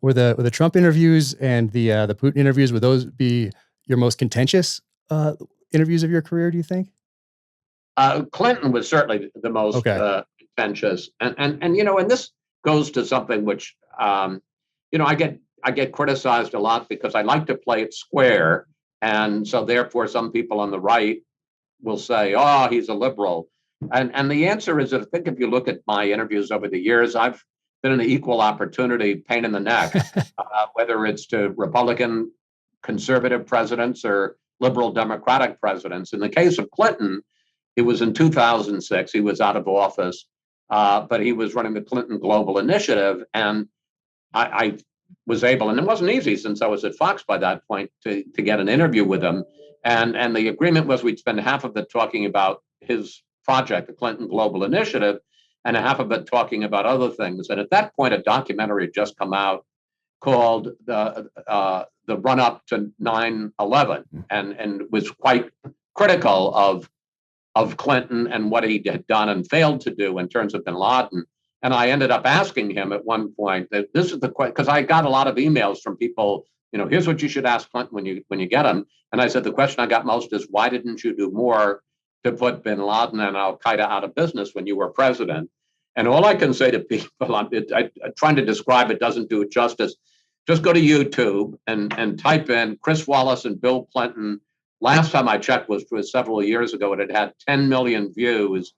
Were the Trump interviews and the Putin interviews, would those be your most contentious interviews of your career, do you think? Clinton was certainly the most Okay. contentious, and this goes to something which I get criticized a lot because I like to play it square, and so therefore some people on the right will say, "Oh, he's a liberal," and the answer is, I think if you look at my interviews over the years, I've been an equal opportunity pain in the neck, whether it's to Republican conservative presidents or liberal Democratic presidents. In the case of Clinton, it was in 2006. He was out of office, but he was running the Clinton Global Initiative, and I was able, and it wasn't easy since I was at Fox by that point, to get an interview with him. And the agreement was we'd spend half of it talking about his project, the Clinton Global Initiative, and half of it talking about other things. And at that point, a documentary had just come out called the Run Up to 9/11, and was quite critical of Clinton and what he had done and failed to do in terms of bin Laden. And I ended up asking him at one point that this is the question, because I got a lot of emails from people, here's what you should ask Clinton when you get him. And I said, the question I got most is, why didn't you do more to put bin Laden and Al Qaeda out of business when you were president? And all I can say to people, I'm trying to describe it doesn't do it justice. Just go to YouTube and type in Chris Wallace and Bill Clinton. Last time I checked was several years ago, and it had 10 million views,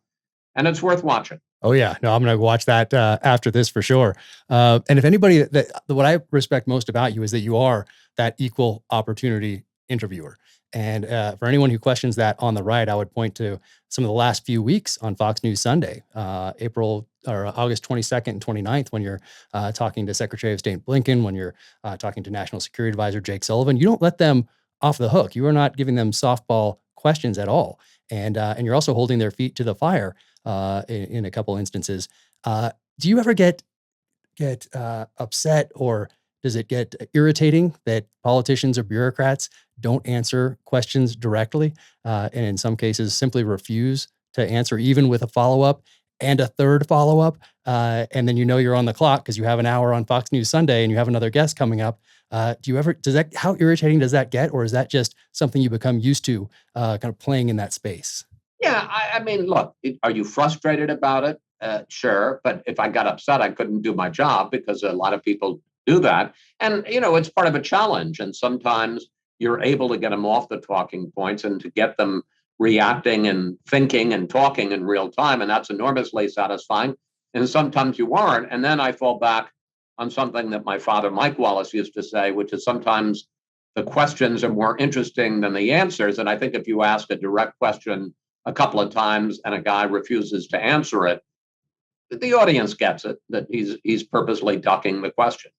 and it's worth watching. Oh yeah, no, I'm going to watch that after this for sure. And if anybody what I respect most about you is that you are that equal opportunity interviewer. And for anyone who questions that on the right, I would point to some of the last few weeks on Fox News Sunday, April or August 22nd and 29th, when you're talking to Secretary of State Blinken, when you're talking to National Security Advisor Jake Sullivan. You don't let them off the hook. You are not giving them softball questions at all. And you're also holding their feet to the fire in a couple instances. Do you ever get upset, or does it get irritating that politicians or bureaucrats don't answer questions directly, and in some cases simply refuse to answer, even with a follow-up and a third follow-up, and then you're on the clock because you have an hour on Fox News Sunday and you have another guest coming up? How irritating does that get, or is that just something you become used to, kind of playing in that space? Yeah, I mean, look, are you frustrated about it? Sure, but if I got upset, I couldn't do my job, because a lot of people do that. And, it's part of a challenge. And sometimes you're able to get them off the talking points and to get them reacting and thinking and talking in real time. And that's enormously satisfying. And sometimes you aren't. And then I fall back on something that my father, Mike Wallace, used to say, which is sometimes the questions are more interesting than the answers. And I think if you ask a direct question a couple of times and a guy refuses to answer it, the audience gets it, that he's purposely ducking the question.